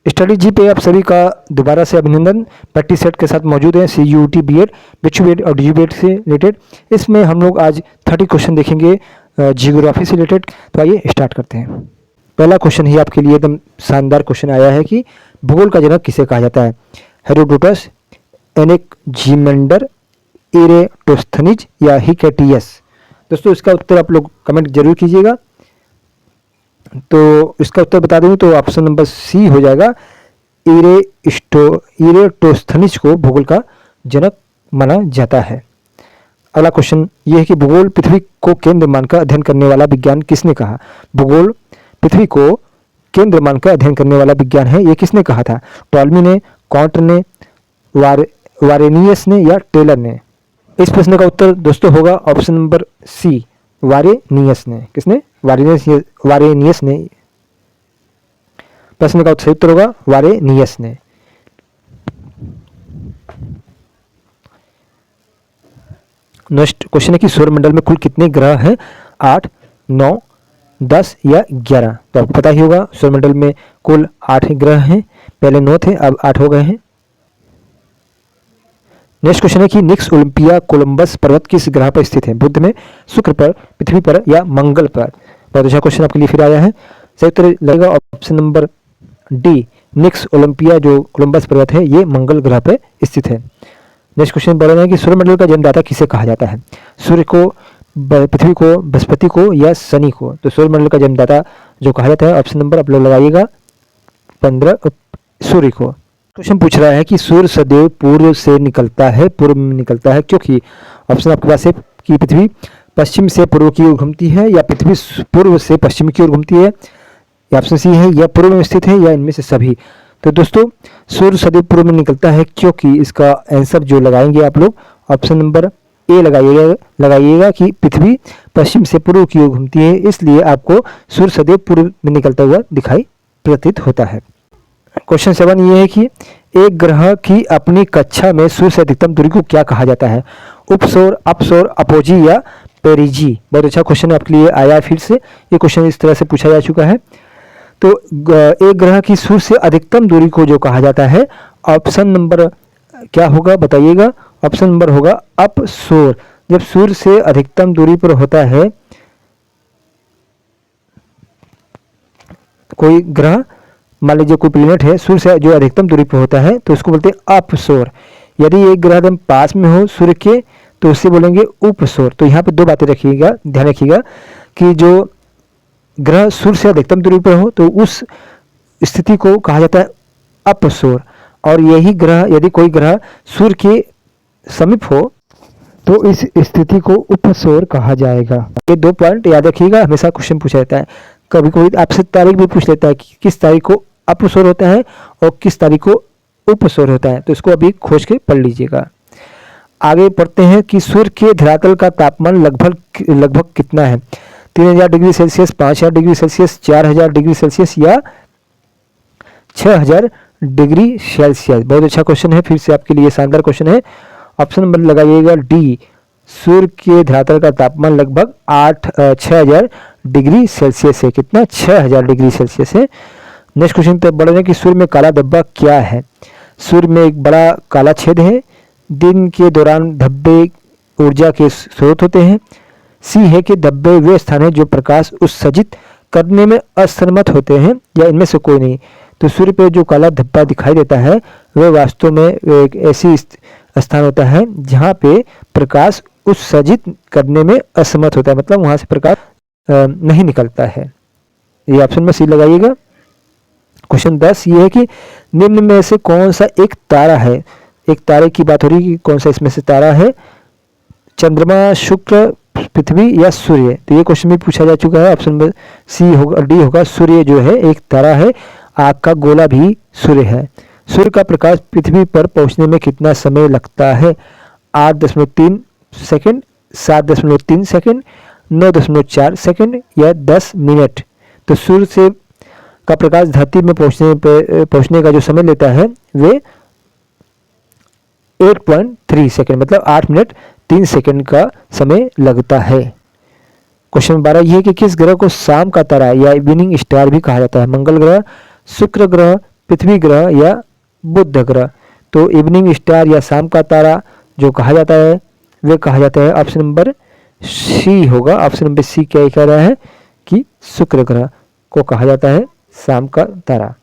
Study जी पे आप सभी का दोबारा से अभिनंदन। प्रैक्टिस सेट के साथ मौजूद हैं CUET BEd, बिच्छू BEd और DU BEd से रिलेटेड। इसमें हम लोग आज 30 क्वेश्चन देखेंगे जियोग्राफी से रिलेटेड। तो आइए स्टार्ट करते हैं। पहला क्वेश्चन ही आपके लिए एकदम शानदार क्वेश्चन आया है कि भूगोल का जनक किसे कहा जाता है? हेरोडोटस, एनेक्जीमेंडर, इरेटोस्थनीज या हिकेटियस? दोस्तों इसका उत्तर आप लोग कमेंट जरूर कीजिएगा। तो इसका उत्तर बता दूं तो ऑप्शन नंबर सी हो जाएगा। इरेटोस्थनीज को भूगोल का जनक माना जाता है। अगला क्वेश्चन ये है कि भूगोल पृथ्वी को केंद्र मानकर अध्ययन करने वाला विज्ञान किसने कहा? भूगोल पृथ्वी को केंद्र मानकर अध्ययन करने वाला विज्ञान है, ये किसने कहा था? टॉलमी ने, कॉन्ट ने, वारेनियस ने या टेलर ने? इस प्रश्न का उत्तर दोस्तों होगा ऑप्शन नंबर सी, वारेनियस ने। किसने? वारेनियस ने। प्रश्न का सही उत्तर होगा वारेनियस ने। नेक्स्ट क्वेश्चन है कि सौरमंडल में कुल कितने ग्रह हैं? 8, 9, 10 या 11? तो आपको पता ही होगा सौरमंडल में कुल 8 ग्रह हैं। पहले 9 थे, अब 8 हो गए हैं। नेक्स्ट क्वेश्चन है कि निक्स ओलंपिया कोलंबस पर्वत किस ग्रह पर स्थित है? बुध में, शुक्र पर, पृथ्वी पर या मंगल पर? बहुत अच्छा क्वेश्चन आपके लिए फिर आया है। सही उत्तर लगेगा ऑप्शन नंबर डी, निक्स ओलंपिया जो कोलंबस पर्वत है ये मंगल ग्रह पर स्थित है। नेक्स्ट क्वेश्चन बोल रहे हैं कि सौरमंडल का जन्मदाता किसे कहा जाता है? सूर्य को, पृथ्वी को, बृहस्पति को या शनि को? तो सौरमंडल का जन्मदाता जो कहा जाता है ऑप्शन नंबर आप लोग लगाइएगा 15, सूर्य को। क्वेश्चन पूछ रहा है कि सूर्य सदैव पूर्व से निकलता है, पूर्व में निकलता है क्योंकि? ऑप्शन आपके पास है कि पृथ्वी पश्चिम से पूर्व की ओर घूमती है, या पृथ्वी पूर्व से पश्चिम की ओर घूमती है, या ऑप्शन सी है या पूर्व में स्थित है, या इनमें से सभी। तो दोस्तों सूर्य सदैव पूर्व में निकलता है क्योंकि इसका आंसर जो लगाएंगे आप लोग ऑप्शन नंबर ए लगाइएगा कि पृथ्वी पश्चिम से पूर्व की ओर घूमती है, इसलिए आपको सूर्य सदैव पूर्व में निकलता हुआ दिखाई प्रतीत होता है। क्वेश्चन 7 ये है कि एक ग्रह की अपनी कक्षा में सूर्य से अधिकतम दूरी को क्या कहा जाता है? उपसौर, अपसौर, अपोजी या पेरिजी? बहुत अच्छा क्वेश्चन आपके लिए आया फिर से। ये क्वेश्चन इस तरह से पूछा जा चुका है। तो एक ग्रह की सूर्य से अधिकतम दूरी को जो कहा जाता है ऑप्शन नंबर क्या होगा बताइएगा? ऑप्शन नंबर होगा अपसौर। जब सूर्य से अधिकतम दूरी पर होता है कोई ग्रह, मान लीजिए कोई प्लेनेट है, सूर्य से जो अधिकतम दूरी पर होता है तो उसको बोलते हैं अपसौर। यदि एक ग्रह एकदम पास में हो सूर्य के तो उससे बोलेंगे उपसौर। तो यहाँ पे दो बातें रखिएगा, ध्यान रखिएगा कि जो ग्रह सूर्य से अधिकतम दूरी पर हो तो उस स्थिति को कहा जाता है अपसौर, और यही ग्रह यदि कोई ग्रह सूर्य के समीप हो तो इस स्थिति को उपसौर कहा जाएगा। ये 2 पॉइंट याद रखिएगा, हमेशा क्वेश्चन पूछा जाता है। कभी कोई आपसे तारीख भी पूछ लेता है कि किस तारीख को अपसौर होता है और किस तारीख को उपसौर होता है, तो इसको अभी खोज के पढ़ लीजिएगा। आगे पढ़ते हैं कि सूर्य के धरातल का तापमान लगभग कितना है? 3000 degree Celsius, 5000 degree Celsius, 4000 degree Celsius या 6000 डिग्री सेल्सियस? बहुत अच्छा क्वेश्चन है, फिर से आपके लिए शानदार क्वेश्चन है। ऑप्शन नंबर लगाइएगा डी, सूर्य के धरातल का तापमान लगभग 6000 डिग्री सेल्सियस है। कितना? 6000 डिग्री सेल्सियस है। नेक्स्ट क्वेश्चन पे बढ़ रहे हैं कि सूर्य में काला धब्बा क्या है? सूर्य में एक बड़ा काला छेद है। दिन के दौरान धब्बे ऊर्जा के स्रोत होते हैं। सी है कि धब्बे वे स्थान है जो प्रकाश उत्सर्जित करने में असमर्थ होते हैं, या इनमें से कोई नहीं? तो सूर्य पे जो काला धब्बा दिखाई देता है वह वास्तव में एक ऐसी स्थान होता है जहाँ पे प्रकाश उत्सर्जित करने में असमर्थ होता है, मतलब वहां से प्रकाश नहीं निकलता है। ये ऑप्शन में सी लगाइएगा। क्वेश्चन 10 ये है कि निम्न में से कौन सा एक तारा है? एक तारे की बात हो रही है कि कौन सा इसमें से तारा है? चंद्रमा, शुक्र, पृथ्वी या सूर्य? तो ये क्वेश्चन भी पूछा जा चुका है। ऑप्शन में सी होगा, डी होगा। सूर्य जो है एक तारा है, आग का गोला भी सूर्य है। सूर्य का प्रकाश पृथ्वी पर पहुंचने में कितना समय लगता है? 8.3 सेकंड, 7.3 सेकंड, 9.4 सेकंड या 10 मिनट? तो सूर्य से का प्रकाश धरती में पहुंचने का जो समय लेता है वे 8.3 सेकंड, मतलब 8 मिनट 3 सेकंड का समय लगता है। क्वेश्चन 12 ये है कि किस ग्रह को शाम का तारा या इवनिंग स्टार भी कहा जाता है? मंगल ग्रह, शुक्र ग्रह, पृथ्वी ग्रह या बुध ग्रह। तो इवनिंग स्टार या शाम का तारा जो कहा जाता है वे कहा जाता है, ऑप्शन नंबर सी होगा। ऑप्शन नंबर सी क्या कह रहा है कि शुक्र ग्रह को कहा जाता है शाम का तारा।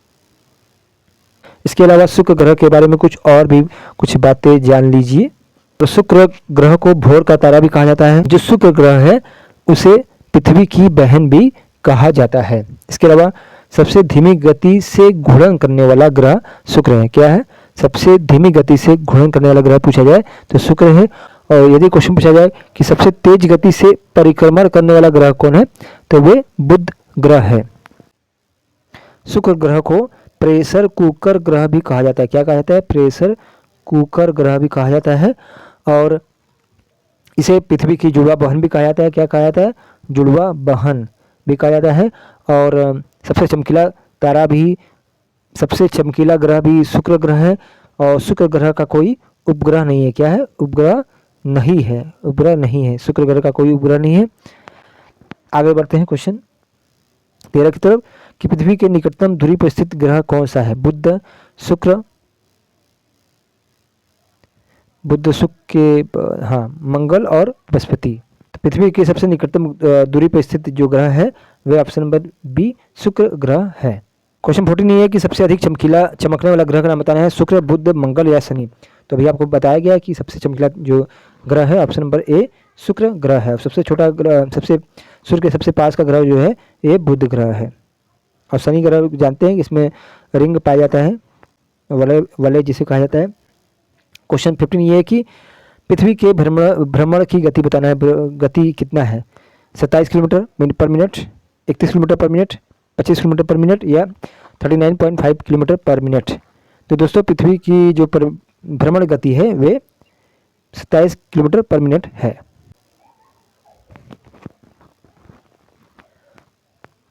इसके अलावा शुक्र ग्रह के बारे में कुछ और भी कुछ बातें जान लीजिए। तो शुक्र ग्रह को भोर का तारा भी कहा जाता है। जो शुक्र ग्रह है उसे पृथ्वी की बहन भी कहा जाता है। इसके अलावा सबसे धीमी गति से घूर्णन करने वाला ग्रह शुक्र है। क्या है? सबसे धीमी गति से घूर्णन करने वाला ग्रह पूछा जाए तो शुक्र है। और यदि क्वेश्चन पूछा जाए कि सबसे तेज गति से परिक्रमण करने वाला ग्रह कौन है, तो वे बुध ग्रह है। शुक्र ग्रह को प्रेशर कुकर ग्रह भी कहा जाता है। क्या कहा जाता है? प्रेशर कुकर ग्रह भी कहा जाता है। और इसे पृथ्वी की जुड़वा बहन भी कहा जाता है। क्या कहा जाता है? जुड़वा बहन भी कहा जाता है। और सबसे चमकीला तारा भी, सबसे चमकीला ग्रह भी शुक्र ग्रह है। और शुक्र ग्रह का कोई उपग्रह नहीं है। क्या है? उपग्रह नहीं है। उपग्रह नहीं है, शुक्र ग्रह का कोई उपग्रह नहीं है। आगे बढ़ते हैं क्वेश्चन 13 की तरफ कि पृथ्वी के निकटतम दूरी पर स्थित ग्रह कौन सा है? बुध, शुक्र, मंगल और बृहस्पति। तो पृथ्वी के सबसे निकटतम दूरी पर स्थित जो ग्रह है वह ऑप्शन नंबर बी शुक्र ग्रह है। क्वेश्चन 14 है कि सबसे अधिक चमकने वाला ग्रह का नाम बताना है। शुक्र, बुध, मंगल या शनि। तो अभी आपको बताया गया कि सबसे चमकीला जो ग्रह है ऑप्शन नंबर ए शुक्र ग्रह है। सबसे छोटा ग्रह, सूर्य के सबसे पास का ग्रह जो है ये बुध ग्रह है। और शनि ग्रह जानते हैं कि इसमें रिंग पाया जाता है, वलय जिसे कहा जाता है। क्वेश्चन 15 ये है कि पृथ्वी के भ्रमण की गति बताना है। गति कितना है? 27 किलोमीटर पर मिनट, 31 किलोमीटर पर मिनट, 25 किलोमीटर पर मिनट या 39.5 किलोमीटर पर मिनट। तो दोस्तों पृथ्वी की जो भ्रमण गति है वे 27 किलोमीटर पर मिनट है।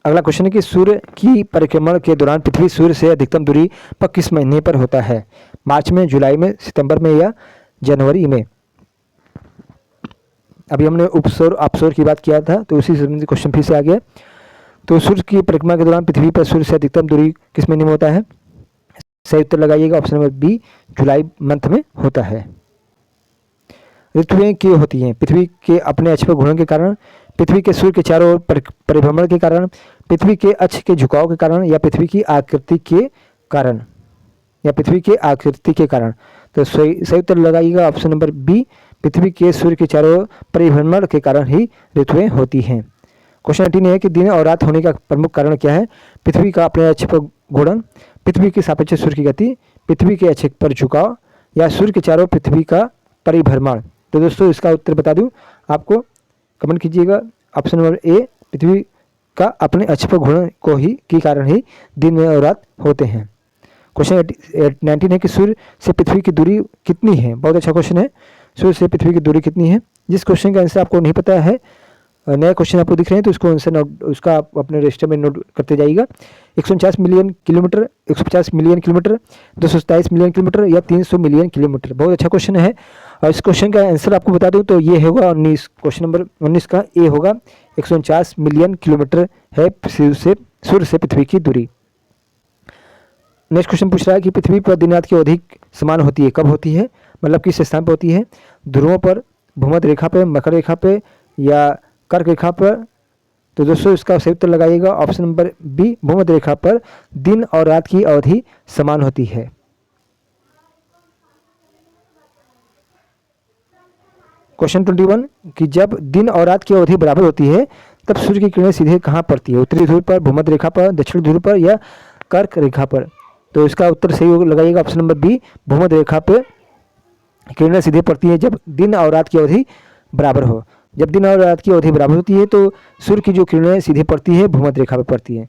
अगला क्वेश्चन है कि सूर्य की परिक्रमण के दौरान पृथ्वी सूर्य से अधिकतम दूरी पर किस महीने पर होता है? मार्च में, जुलाई में, सितंबर में या जनवरी में? अभी हमने उपसौर अपसौर की बात किया था तो उसी संबंधित क्वेश्चन फिर से आ गया। तो सूर्य की परिक्रमा के दौरान पृथ्वी पर सूर्य से अधिकतम दूरी किस महीने में होता है? सही उत्तर लगाइएगा ऑप्शन नंबर बी जुलाई मंथ में होता है। ऋतुएं क्यों होती हैं? पृथ्वी के अपने अक्ष पर घूर्णन के कारण, पृथ्वी के सूर्य के चारों ओर परिभ्रमण के कारण, पृथ्वी के अक्ष के झुकाव के कारण या पृथ्वी की आकृति के कारण, या पृथ्वी के आकृति के कारण। तो सही उत्तर लगाइएगा ऑप्शन नंबर बी पृथ्वी के सूर्य के चारों ओर परिभ्रमण के कारण ही ऋतुएं होती हैं। क्वेश्चन 18 है कि दिन और रात होने का प्रमुख कारण क्या है? पृथ्वी का अपने अक्ष पर घूर्णन, पृथ्वी के सापेक्ष सूर्य की गति, पृथ्वी के अक्ष पर झुकाव या सूर्य के चारों पृथ्वी का परिभ्रमण। तो दोस्तों इसका उत्तर बता दूं आपको, कमेंट कीजिएगा। ऑप्शन नंबर ए पृथ्वी का अपने अक्ष पर घूर्णन को ही के कारण ही दिन और रात होते हैं। क्वेश्चन 19 है कि सूर्य से पृथ्वी की दूरी कितनी है? बहुत अच्छा क्वेश्चन है। सूर्य से पृथ्वी की दूरी कितनी है? जिस क्वेश्चन का आंसर आपको नहीं पता है, नया क्वेश्चन आपको दिख रहे हैं तो उसको आंसर नोट, उसका आप अपने रजिस्टर में नोट करते जाइएगा। 149 million kilometre, 150 million kilometre, 227 million kilometre या 300 मिलियन किलोमीटर। बहुत अच्छा क्वेश्चन है। और इस क्वेश्चन का आंसर आपको बता दूं तो ये होगा 19, क्वेश्चन नंबर 19 का ए होगा। 149 मिलियन किलोमीटर है सूर्य से पृथ्वी की दूरी। नेक्स्ट क्वेश्चन पूछ रहा है कि पृथ्वी पर दिन रात की अवधि समान होती है, कब होती है? मतलब किस स्थान पर होती है? ध्रुवों पर, भूमध्य रेखा पर, मकर रेखा पर या कर्क रेखा पर? तो दोस्तों इसका सही उत्तर लगाइएगा ऑप्शन नंबर बी भूमध्य रेखा पर दिन और रात की अवधि समान होती है। क्वेश्चन 21 कि जब दिन और रात की अवधि बराबर होती है तब सूर्य की किरणें सीधे कहाँ पड़ती है? उत्तरी ध्रुव पर, भूमध्य रेखा पर, दक्षिण ध्रुव पर या कर्क रेखा पर? तो इसका उत्तर सही लगाइएगा ऑप्शन नंबर बी भूमध्य रेखा पर किरणें सीधे पड़ती है जब दिन और रात की अवधि बराबर हो। जब दिन और रात की अवधि बराबर होती है तो सूर्य की जो किरणें सीधे पड़ती है भूमध्य रेखा पर पड़ती हैं।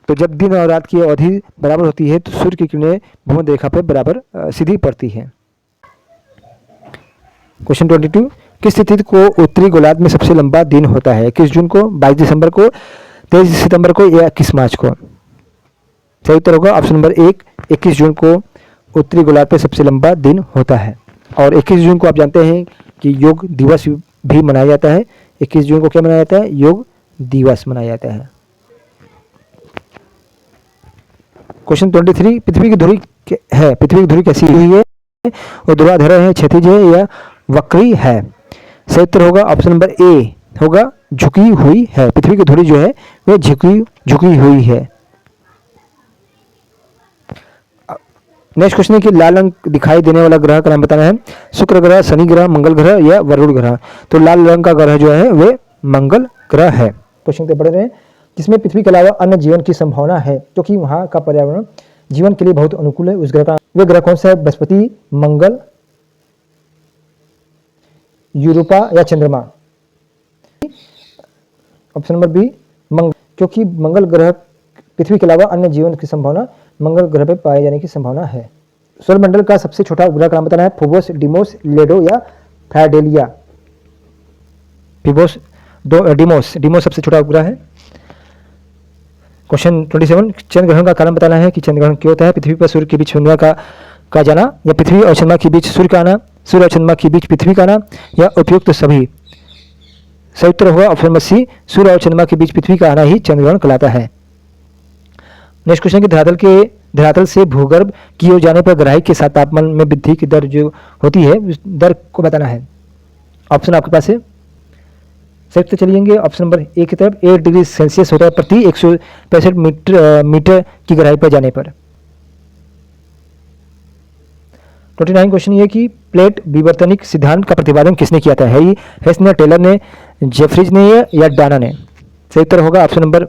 तो जब दिन और रात की अवधि बराबर होती है तो सूर्य की किरणें भूमध्य रेखा पर बराबर सीधी पड़ती हैं। क्वेश्चन 22 किस तिथि को उत्तरी गोलार्ध में सबसे लंबा दिन होता है? 21 जून को, 22 दिसंबर को, 23 सितंबर को या 21 मार्च को? सही उत्तर होगा ऑप्शन नंबर 1 21 जून को उत्तरी गोलार्ध पर सबसे लंबा दिन होता है। और 21 जून को आप जानते हैं कि योग दिवस भी मनाया जाता है। 21 जून को क्या मनाया जाता है? योग दिवस मनाया जाता है। क्वेश्चन 23, पृथ्वी की धुरी है, पृथ्वी की धुरी कैसी हुई है? वो ध्रुवाधर है, क्षैतिज है या वक्री है? सही उत्तर होगा ऑप्शन नंबर ए होगा, झुकी हुई है। पृथ्वी की धुरी जो है वह झुकी हुई है। नेक्स्ट क्वेश्चन है कि लाल रंग दिखाई देने वाला ग्रह का नाम बताना है। शुक्र ग्रह, शनि ग्रह, मंगल ग्रह या वरुण ग्रह? तो लाल रंग का ग्रह जो है वे मंगल ग्रह है। क्वेश्चन पढ़ रहे हैं, जिसमें पृथ्वी के अलावा अन्य जीवन की संभावना है क्योंकि वहां का पर्यावरण जीवन के लिए बहुत अनुकूल है, उस ग्रह का वे ग्रह कौन सा है? बृहस्पति, मंगल, यूरोपा या चंद्रमा? ऑप्शन नंबर बी मंगल, क्योंकि मंगल ग्रह पृथ्वी के अलावा अन्य जीवन की संभावना मंगल ग्रह पर पाए जाने की संभावना है। सौरमंडल का सबसे छोटा उपग्रह का नाम बताना है। फोबोस, डिमोस, लेडो या फायडेलिया? फिबोस, डिमोस सबसे छोटा उपग्रह है। क्वेश्चन 27, चंद्र ग्रहण का कारण बताना है कि चंद्र ग्रहण क्यों होता है? पृथ्वी पर सूर्य के बीच दुनिया का जाना, या पृथ्वी और चंद्रमा के बीच सूर्य का आना, सूर्य और चंद्रमा के बीच पृथ्वी का आना, या उपयुक्त सभी? सही उत्तर होगा ऑप्शन नंबर सी, सूर्य और चंद्रमा के बीच पृथ्वी का आना ही चंद्र ग्रहण कहलाता है। नेक्स्ट क्वेश्चन की धरातल से भूगर्भ की ओर जाने पर ग्राही के साथ तापमान में वृद्धि की दर जो होती है उस दर को बताना है। ऑप्शन आपके पास है, सही चलिएंगे ऑप्शन नंबर ए की तरफ। 8 डिग्री सेल्सियस होता है प्रति 165 मीटर की गहराई पर जाने पर। 29 क्वेश्चन ये कि प्लेट विवर्तनिक सिद्धांत का प्रतिपादन किसने किया था? हेस ने, टेलर ने, जेफरीज ने या डाना ने? सही उत्तर होगा ऑप्शन नंबर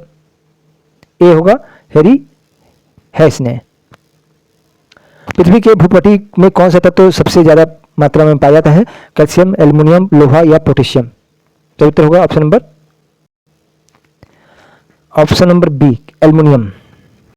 ए होगा, हेरी हेस ने। पृथ्वी के भूपटल में कौन सा तत्व सबसे ज्यादा मात्रा में पाया जाता है? कैल्शियम, एल्युमिनियम, लोहा या पोटेशियम? सही उत्तर होगा ऑप्शन नंबर बी, एल्युमिनियम।